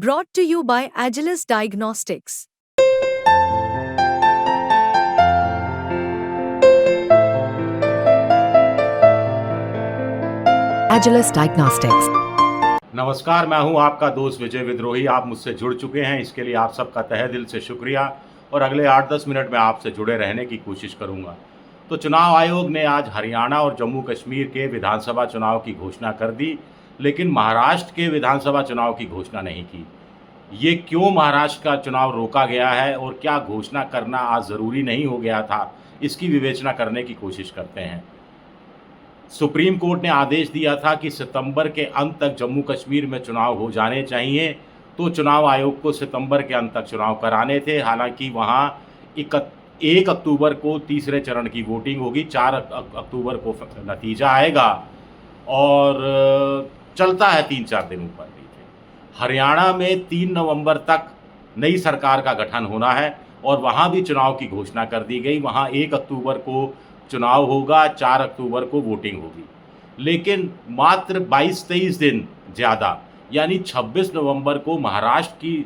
Brought to you by Agilus Diagnostics. Agilus Diagnostics. नमस्कार, मैं हूं आपका दोस्त विजय विद्रोही। आप मुझसे जुड़ चुके हैं, इसके लिए आप सबका तहे दिल से शुक्रिया। और अगले 8-10 मिनट में आपसे जुड़े रहने की कोशिश करूंगा। तो चुनाव आयोग ने आज हरियाणा और जम्मू कश्मीर के विधानसभा चुनाव की घोषणा कर दी, लेकिन महाराष्ट्र के विधानसभा चुनाव की घोषणा नहीं की। ये क्यों महाराष्ट्र का चुनाव रोका गया है और क्या घोषणा करना आज ज़रूरी नहीं हो गया था, इसकी विवेचना करने की कोशिश करते हैं। सुप्रीम कोर्ट ने आदेश दिया था कि सितंबर के अंत तक जम्मू कश्मीर में चुनाव हो जाने चाहिए, तो चुनाव आयोग को सितंबर के अंत तक चुनाव कराने थे। हालांकि वहाँ 1 अक्टूबर को तीसरे चरण की वोटिंग होगी, 4 अक्टूबर को नतीजा आएगा और चलता है 3-4 दिन ऊपर नीचे। हरियाणा में 3 नवंबर तक नई सरकार का गठन होना है और वहाँ भी चुनाव की घोषणा कर दी गई। वहाँ 1 अक्टूबर को चुनाव होगा, 4 अक्टूबर को वोटिंग होगी, लेकिन मात्र 22-23 दिन ज़्यादा यानी 26 नवंबर को महाराष्ट्र की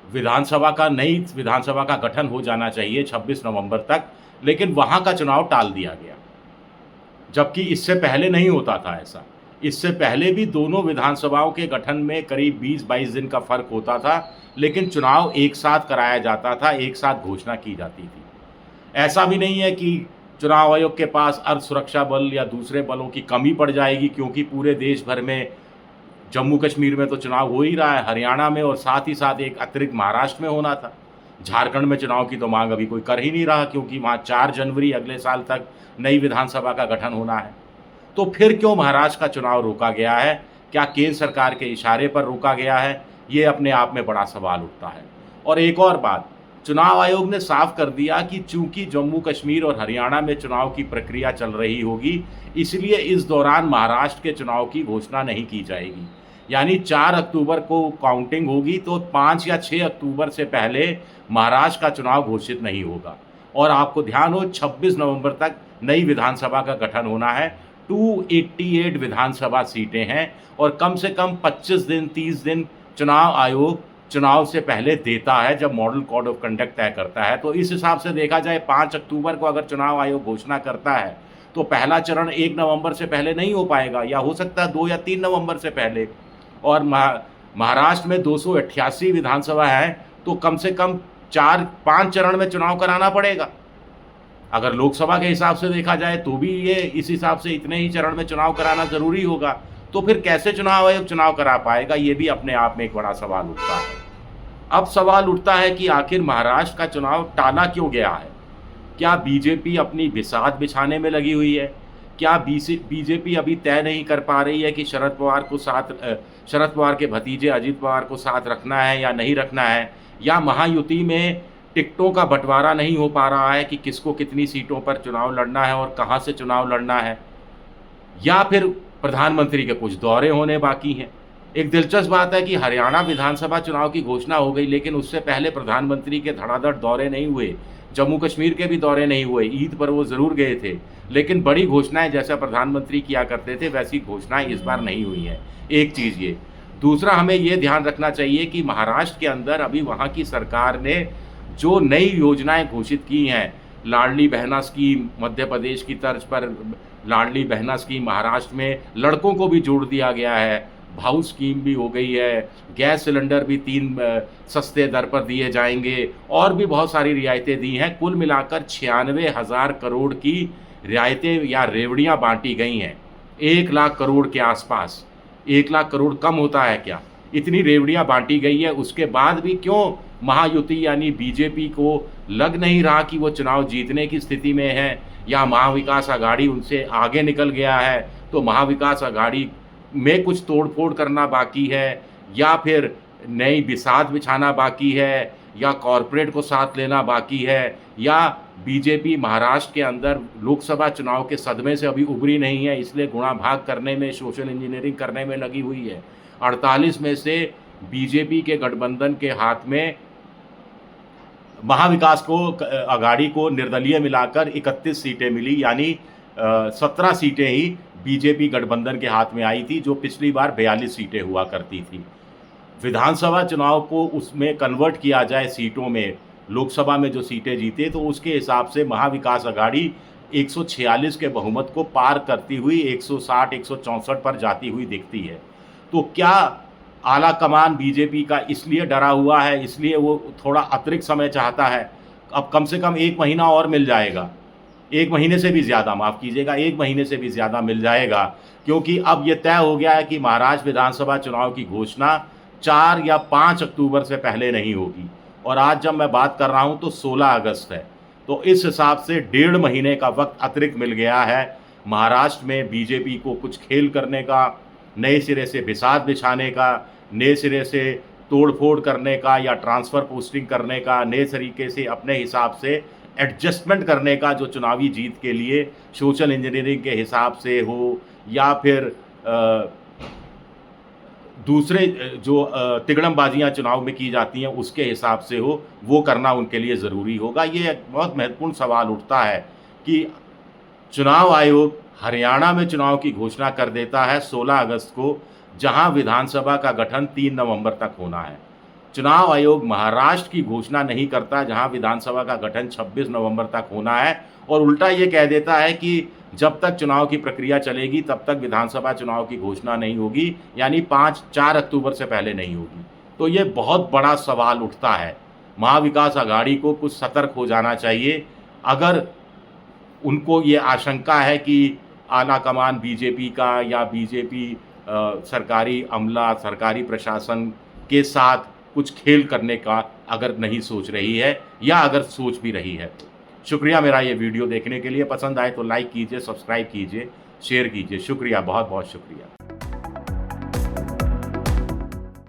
नई विधानसभा का गठन हो जाना चाहिए 26 नवंबर तक, लेकिन वहाँ का चुनाव टाल दिया गया। जबकि इससे पहले नहीं होता था ऐसा। इससे पहले भी दोनों विधानसभाओं के गठन में करीब 20-22 दिन का फर्क होता था, लेकिन चुनाव एक साथ कराया जाता था, एक साथ घोषणा की जाती थी। ऐसा भी नहीं है कि चुनाव आयोग के पास अर्ध सुरक्षा बल या दूसरे बलों की कमी पड़ जाएगी, क्योंकि पूरे देश भर में जम्मू कश्मीर में तो चुनाव हो ही रहा है, हरियाणा में, और साथ ही साथ एक अतिरिक्त महाराष्ट्र में होना था। झारखंड में चुनाव की तो मांग अभी कोई कर ही नहीं रहा, क्योंकि वहाँ 4 जनवरी अगले साल तक नई विधानसभा का गठन होना है। तो फिर क्यों महाराष्ट्र का चुनाव रोका गया है? क्या केंद्र सरकार के इशारे पर रोका गया है? ये अपने आप में बड़ा सवाल उठता है। और एक और बात, चुनाव आयोग ने साफ कर दिया कि चूंकि जम्मू कश्मीर और हरियाणा में चुनाव की प्रक्रिया चल रही होगी, इसलिए इस दौरान महाराष्ट्र के चुनाव की घोषणा नहीं की जाएगी। यानी 4 अक्टूबर को काउंटिंग होगी, तो 5 या 6 अक्टूबर से पहले महाराष्ट्र का चुनाव घोषित नहीं होगा। और आपको ध्यान हो, 26 नवंबर तक नई विधानसभा का गठन होना है। 288 विधानसभा सीटें हैं और कम से कम 25 दिन 30 दिन चुनाव आयोग चुनाव से पहले देता है, जब मॉडल कोड ऑफ कंडक्ट तय करता है। तो इस हिसाब से देखा जाए, 5 अक्टूबर को अगर चुनाव आयोग घोषणा करता है तो पहला चरण 1 नवंबर से पहले नहीं हो पाएगा, या हो सकता है 2 या 3 नवंबर से पहले। और महाराष्ट्र में 288 विधानसभा है, तो कम से कम 4-5 चरण में चुनाव कराना पड़ेगा। अगर लोकसभा के हिसाब से देखा जाए तो भी ये इस हिसाब से इतने ही चरण में चुनाव कराना ज़रूरी होगा। तो फिर कैसे चुनाव आयोग चुनाव करा पाएगा? ये भी अपने आप में एक बड़ा सवाल उठता है। अब सवाल उठता है कि आखिर महाराष्ट्र का चुनाव टाला क्यों गया है? क्या बीजेपी अपनी बिसात बिछाने में लगी हुई है? क्या बीजेपी अभी तय नहीं कर पा रही है कि शरद पवार के भतीजे अजित पवार को साथ रखना है या नहीं रखना है? या महायुति में टिकटों का बंटवारा नहीं हो पा रहा है कि किसको कितनी सीटों पर चुनाव लड़ना है और कहाँ से चुनाव लड़ना है? या फिर प्रधानमंत्री के कुछ दौरे होने बाकी हैं? एक दिलचस्प बात है कि हरियाणा विधानसभा चुनाव की घोषणा हो गई, लेकिन उससे पहले प्रधानमंत्री के धड़ाधड़ दौरे नहीं हुए। जम्मू कश्मीर के भी दौरे नहीं हुए। ईद पर वो ज़रूर गए थे, लेकिन बड़ी घोषणाएं जैसा प्रधानमंत्री किया करते थे वैसी घोषणाएं इस बार नहीं हुई हैं। एक चीज़ ये। दूसरा, हमें ये ध्यान रखना चाहिए कि महाराष्ट्र के अंदर अभी वहाँ की सरकार ने जो नई योजनाएं घोषित की हैं, लाडली बहना स्कीम, मध्य प्रदेश की तर्ज पर लाडली बहना स्कीम महाराष्ट्र में लड़कों को भी जोड़ दिया गया है, भाऊ स्कीम भी हो गई है, गैस सिलेंडर भी 3 सस्ते दर पर दिए जाएंगे, और भी बहुत सारी रियायतें दी हैं। कुल मिलाकर 96,000 करोड़ की रियायतें या रेवड़ियाँ बांटी गई हैं, 1 लाख करोड़ के आसपास। 1 लाख करोड़ कम होता है क्या? इतनी रेवड़ियाँ बांटी गई है, उसके बाद भी क्यों महायुति यानी बीजेपी को लग नहीं रहा कि वो चुनाव जीतने की स्थिति में है, या महाविकास आघाड़ी उनसे आगे निकल गया है? तो महाविकास आघाड़ी में कुछ तोड़फोड़ करना बाकी है, या फिर नई बिसात बिछाना बाकी है, या कॉरपोरेट को साथ लेना बाकी है, या बीजेपी महाराष्ट्र के अंदर लोकसभा चुनाव के सदमे से अभी उभरी नहीं है, इसलिए गुणा भाग करने में, सोशल इंजीनियरिंग करने में लगी हुई है। 48 में से बीजेपी के गठबंधन के हाथ में महाविकास को आघाड़ी को निर्दलीय मिलाकर 31 सीटें मिली, यानी 17 सीटें ही बीजेपी गठबंधन के हाथ में आई थी, जो पिछली बार 42 सीटें हुआ करती थी। विधानसभा चुनाव को उसमें कन्वर्ट किया जाए सीटों में, लोकसभा में जो सीटें जीते तो उसके हिसाब से महाविकास आघाड़ी 146 के बहुमत को पार करती हुई 160 164 पर जाती हुई दिखती है। तो क्या आला कमान बीजेपी का इसलिए डरा हुआ है, इसलिए वो थोड़ा अतिरिक्त समय चाहता है? अब कम से कम 1 महीना और मिल जाएगा, 1 महीने से भी ज़्यादा, माफ़ कीजिएगा, 1 महीने से भी ज़्यादा मिल जाएगा, क्योंकि अब ये तय हो गया है कि महाराष्ट्र विधानसभा चुनाव की घोषणा 4 या 5 अक्टूबर से पहले नहीं होगी। और आज जब मैं बात कर रहा हूँ तो 16 अगस्त है, तो इस हिसाब से 1.5 महीने का वक्त अतिरिक्त मिल गया है महाराष्ट्र में बीजेपी को कुछ खेल करने का, नए सिरे से बिसात बिछाने का, नए सिरे से तोड़फोड़ करने का या ट्रांसफ़र पोस्टिंग करने का, नए तरीके से अपने हिसाब से एडजस्टमेंट करने का, जो चुनावी जीत के लिए सोशल इंजीनियरिंग के हिसाब से हो या फिर दूसरे जो तिगड़मबाजियाँ चुनाव में की जाती हैं उसके हिसाब से हो, वो करना उनके लिए ज़रूरी होगा। ये एक बहुत महत्वपूर्ण सवाल उठता है कि चुनाव आयोग हरियाणा में चुनाव की घोषणा कर देता है 16 अगस्त को, जहां विधानसभा का गठन 3 नवंबर तक होना है। चुनाव आयोग महाराष्ट्र की घोषणा नहीं करता, जहां विधानसभा का गठन 26 नवंबर तक होना है, और उल्टा ये कह देता है कि जब तक चुनाव की प्रक्रिया चलेगी तब तक विधानसभा चुनाव की घोषणा नहीं होगी, यानी 4 अक्टूबर से पहले नहीं होगी। तो ये बहुत बड़ा सवाल उठता है। महाविकास आघाड़ी को कुछ सतर्क हो जाना चाहिए। अगर उनको ये आशंका है कि आला कमान बीजेपी का या बीजेपी सरकारी अमला, सरकारी प्रशासन के साथ कुछ खेल करने का अगर नहीं सोच रही है, या अगर सोच भी रही है तो। शुक्रिया मेरा ये वीडियो देखने के लिए। पसंद आए तो लाइक कीजिए, सब्सक्राइब कीजिए, शेयर कीजिए। शुक्रिया, बहुत बहुत शुक्रिया।